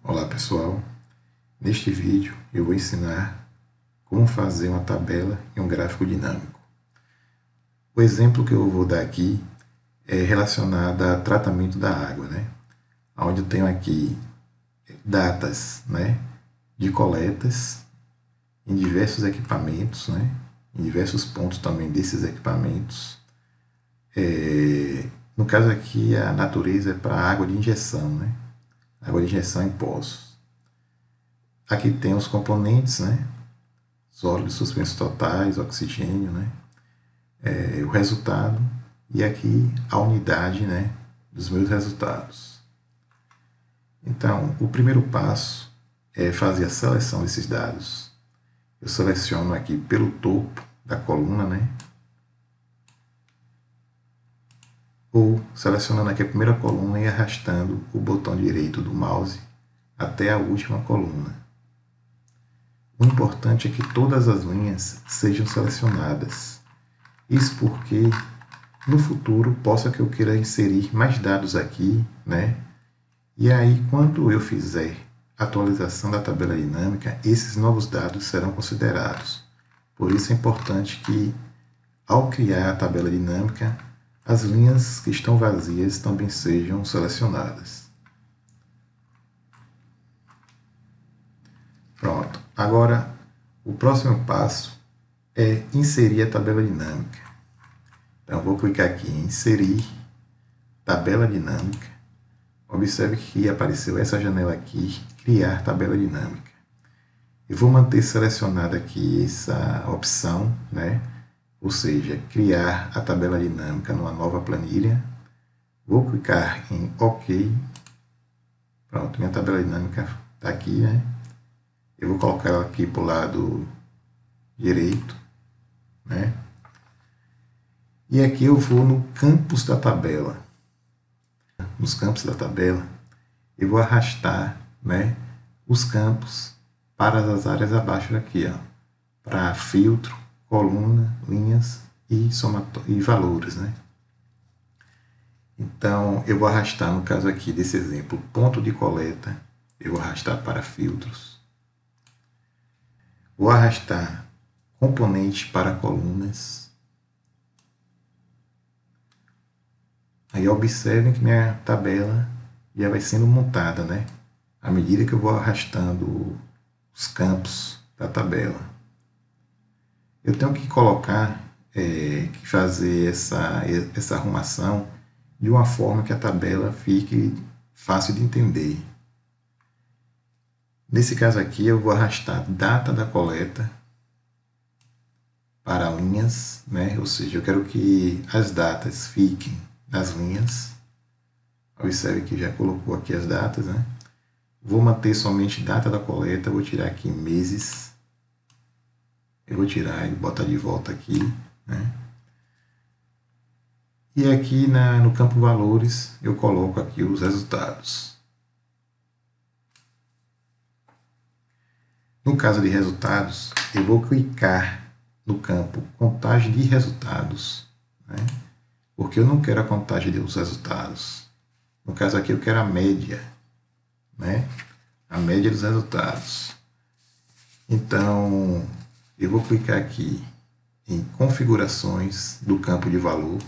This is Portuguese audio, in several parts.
Olá pessoal, neste vídeo eu vou ensinar como fazer uma tabela e um gráfico dinâmico. O exemplo que eu vou dar aqui é relacionado a tratamento da água, onde eu tenho aqui datas, de coletas em diversos equipamentos, em diversos pontos também desses equipamentos. No caso aqui a natureza é para água de injeção, água de injeção em poços. Aqui tem os componentes, sólidos, suspensos totais, oxigênio, o resultado, e aqui a unidade, dos meus resultados. Então, o primeiro passo é fazer a seleção desses dados. Eu seleciono aqui pelo topo da coluna, ou selecionando aqui a primeira coluna e arrastando o botão direito do mouse até a última coluna. O importante é que todas as linhas sejam selecionadas. Isso porque no futuro possa que eu queira inserir mais dados aqui, E aí quando eu fizer a atualização da tabela dinâmica, esses novos dados serão considerados. Por isso é importante que ao criar a tabela dinâmica, as linhas que estão vazias também sejam selecionadas. Pronto. Agora, o próximo passo é inserir a tabela dinâmica. Então, eu vou clicar aqui em Inserir, Tabela Dinâmica. Observe que apareceu essa janela aqui, Criar Tabela Dinâmica. Eu vou manter selecionada aqui essa opção, ou seja, criar a tabela dinâmica numa nova planilha. Vou clicar em OK. Pronto, minha tabela dinâmica está aqui, Eu vou colocar ela aqui para o lado direito, E aqui eu vou no campos da tabela. Nos campos da tabela, eu vou arrastar, os campos para as áreas abaixo daqui, para filtro, coluna, linhas e valores, Então, eu vou arrastar, no caso aqui desse exemplo, ponto de coleta, eu vou arrastar para filtros. Vou arrastar componentes para colunas. Aí observem que minha tabela já vai sendo montada, à medida que eu vou arrastando os campos da tabela. Eu tenho que colocar, fazer essa arrumação de uma forma que a tabela fique fácil de entender. Nesse caso aqui, eu vou arrastar data da coleta para linhas, ou seja, eu quero que as datas fiquem nas linhas. Observe que já colocou aqui as datas, Vou manter somente data da coleta, vou tirar aqui meses. Eu vou tirar e botar de volta aqui, E aqui no campo valores, eu coloco aqui os resultados. No caso de resultados, eu vou clicar no campo contagem de resultados, porque eu não quero a contagem dos resultados. No caso aqui eu quero a média, a média dos resultados. Então, eu vou clicar aqui em configurações do campo de valor.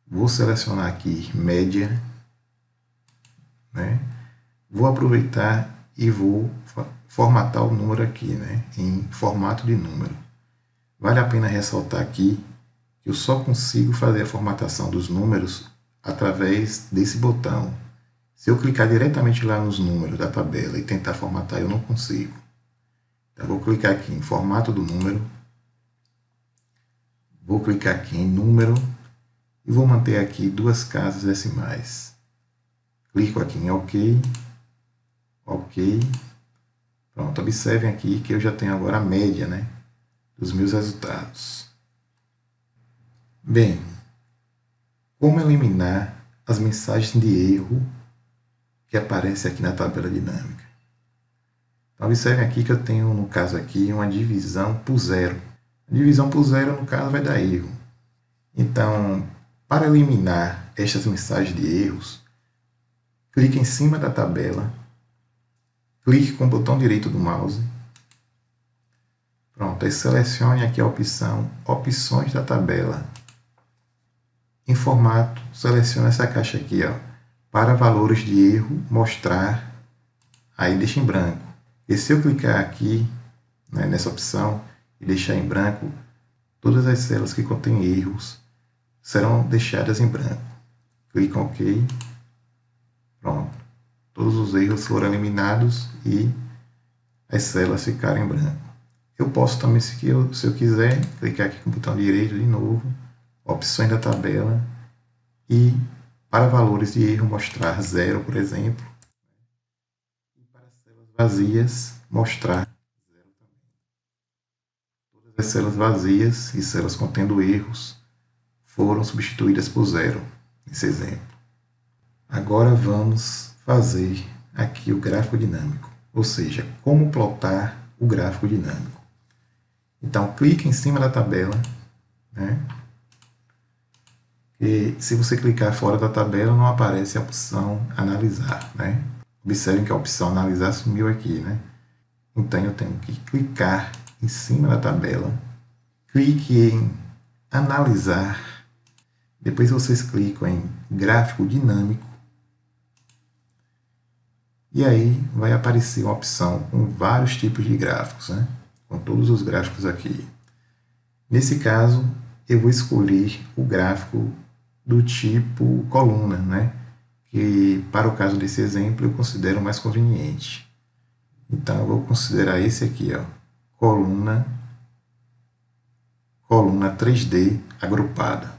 Vou selecionar aqui média, Vou aproveitar e vou formatar o número aqui, em formato de número. Vale a pena ressaltar aqui que eu só consigo fazer a formatação dos números através desse botão. Se eu clicar diretamente lá nos números da tabela e tentar formatar, eu não consigo. Então, vou clicar aqui em formato do número. Vou clicar aqui em número e vou manter aqui 2 casas decimais. Clico aqui em OK. OK. Pronto, observem aqui que eu já tenho agora a média, dos meus resultados. Bem, como eliminar as mensagens de erro que aparecem aqui na tabela dinâmica? Então, observem aqui que eu tenho, no caso aqui, uma divisão por zero. A divisão por zero, no caso, vai dar erro. Então, para eliminar estas mensagens de erros, clique em cima da tabela clique com o botão direito do mouse. Pronto, aí selecione aqui a opção Opções da tabela. Em formato, selecione essa caixa aqui, ó, para valores de erro, mostrar, aí deixa em branco. E se eu clicar aqui, né, nessa opção e deixar em branco, todas as células que contêm erros serão deixadas em branco. Clique em OK. Pronto. Todos os erros foram eliminados e as células ficaram em branco. Eu posso também, se eu quiser, clicar aqui com o botão direito de novo, opções da tabela e para valores de erro mostrar 0, por exemplo. E para células vazias mostrar 0 também. Todas as células vazias e células contendo erros foram substituídas por 0, nesse exemplo. Agora vamos fazer aqui o gráfico dinâmico, ou seja, como plotar o gráfico dinâmico. Então, clique em cima da tabela, né? E se você clicar fora da tabela, não aparece a opção analisar, né? Observem que a opção analisar sumiu aqui, né? Então, eu tenho que clicar em cima da tabela, clique em analisar, depois vocês clicam em gráfico dinâmico, e aí vai aparecer uma opção com vários tipos de gráficos, né? Com todos os gráficos aqui. Nesse caso, eu vou escolher o gráfico do tipo coluna, né? Que para o caso desse exemplo eu considero mais conveniente. Então eu vou considerar esse aqui, ó, coluna 3D agrupada.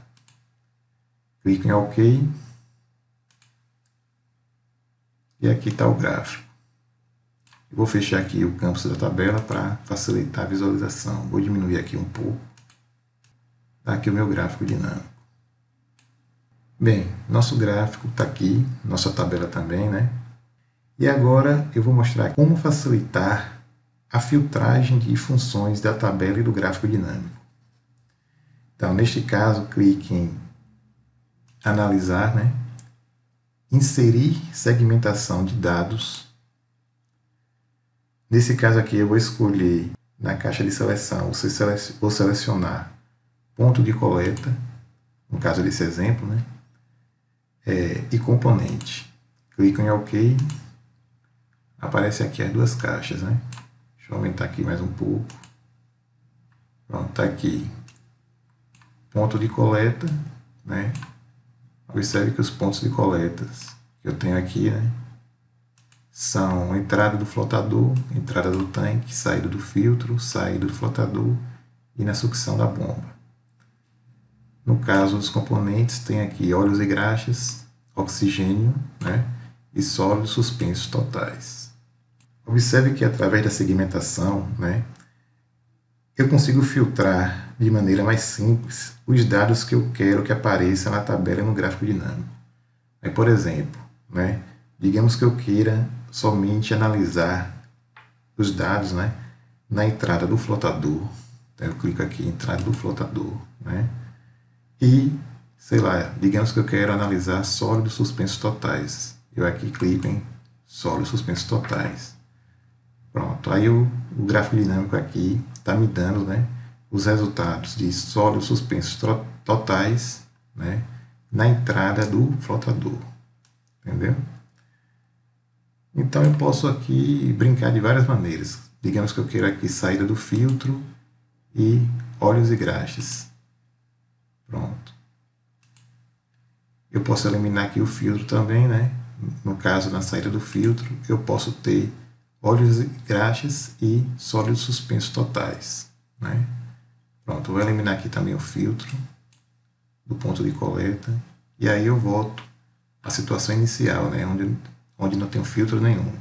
Clico em OK. E aqui está o gráfico. Eu vou fechar aqui o campus da tabela para facilitar a visualização. Vou diminuir aqui um pouco. Está aqui o meu gráfico dinâmico. Bem, nosso gráfico está aqui, nossa tabela também, né? E agora eu vou mostrar como facilitar a filtragem de funções da tabela e do gráfico dinâmico. Então, neste caso, clique em Analisar, né? Inserir segmentação de dados. Nesse caso aqui, eu vou escolher na caixa de seleção, vou selecionar ponto de coleta, no caso desse exemplo, né? E componente. Clico em OK. Aparece aqui as duas caixas, né? Deixa eu aumentar aqui mais um pouco. Pronto, está aqui. Ponto de coleta, né? Observe que os pontos de coletas que eu tenho aqui, né, são entrada do flotador, entrada do tanque, saída do filtro, saída do flotador e na sucção da bomba. No caso dos componentes, tem aqui óleos e graxas, oxigênio, né, e sólidos suspensos totais. Observe que através da segmentação, né, eu consigo filtrar de maneira mais simples os dados que eu quero que apareçam na tabela e no gráfico dinâmico. Aí, por exemplo, né, digamos que eu queira somente analisar os dados, né, na entrada do flotador. Então, eu clico aqui em entrada do flotador, né, e, sei lá, digamos que eu quero analisar sólidos suspensos totais. Eu aqui clico em sólidos suspensos totais. Pronto, aí o gráfico dinâmico aqui está me dando, né, os resultados de sólidos suspensos totais, né, na entrada do flotador. Entendeu? Então eu posso aqui brincar de várias maneiras. Digamos que eu queira aqui saída do filtro e óleos e graxas. Pronto. Eu posso eliminar aqui o filtro também, né? No caso, na saída do filtro, eu posso ter óleos e graxas e sólidos suspensos totais, né? Pronto, vou eliminar aqui também o filtro do ponto de coleta. E aí eu volto à situação inicial, né? Onde não tem filtro nenhum.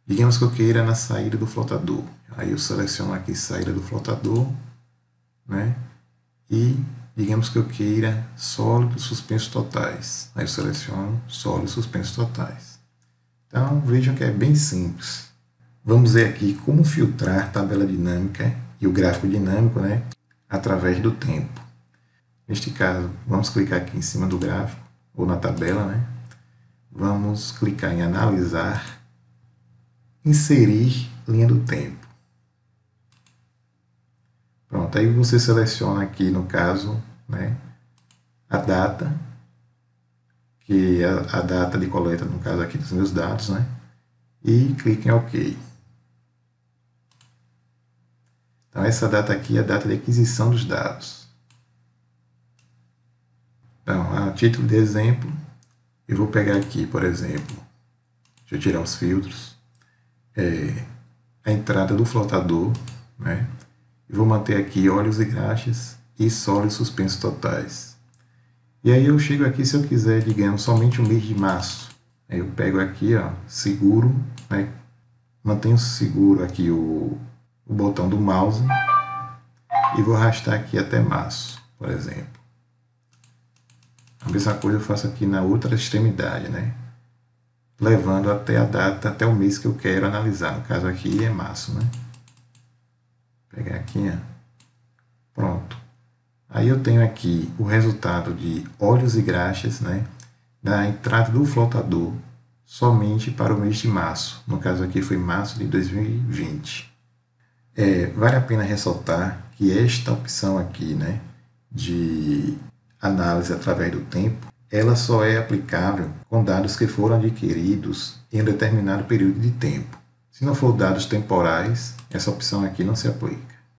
Digamos que eu queira na saída do flotador. Aí eu seleciono aqui saída do flotador, né? E digamos que eu queira sólidos suspensos totais. Aí eu seleciono sólidos suspensos totais. Então vejam que é bem simples. Vamos ver aqui como filtrar tabela dinâmica e o gráfico dinâmico, né, através do tempo. Neste caso, vamos clicar aqui em cima do gráfico ou na tabela, né? Vamos clicar em analisar. inserir linha do tempo. Pronto, aí você seleciona aqui, no caso, né, a data, que é a data de coleta, no caso aqui dos meus dados, né, e clique em OK. Então, essa data aqui é a data de aquisição dos dados. Então, a título de exemplo, eu vou pegar aqui, por exemplo, deixa eu tirar os filtros, a entrada do flotador, né? E vou manter aqui óleos e graxas e sólidos suspensos totais. E aí eu chego aqui, se eu quiser, digamos, somente o mês de março, aí eu pego aqui, ó, seguro, né? Mantenho seguro aqui o botão do mouse e vou arrastar aqui até março, por exemplo. A mesma coisa eu faço aqui na outra extremidade, né? Levando até a data, até o mês que eu quero analisar. No caso aqui é março, né? Vou pegar aqui, ó. Pronto. Aí eu tenho aqui o resultado de óleos e graxas, né? Da entrada do flotador somente para o mês de março. No caso aqui foi março de 2020. Vale a pena ressaltar que esta opção aqui, né, de análise através do tempo, ela só é aplicável com dados que foram adquiridos em um determinado período de tempo. Se não for dados temporais, essa opção aqui não se aplica.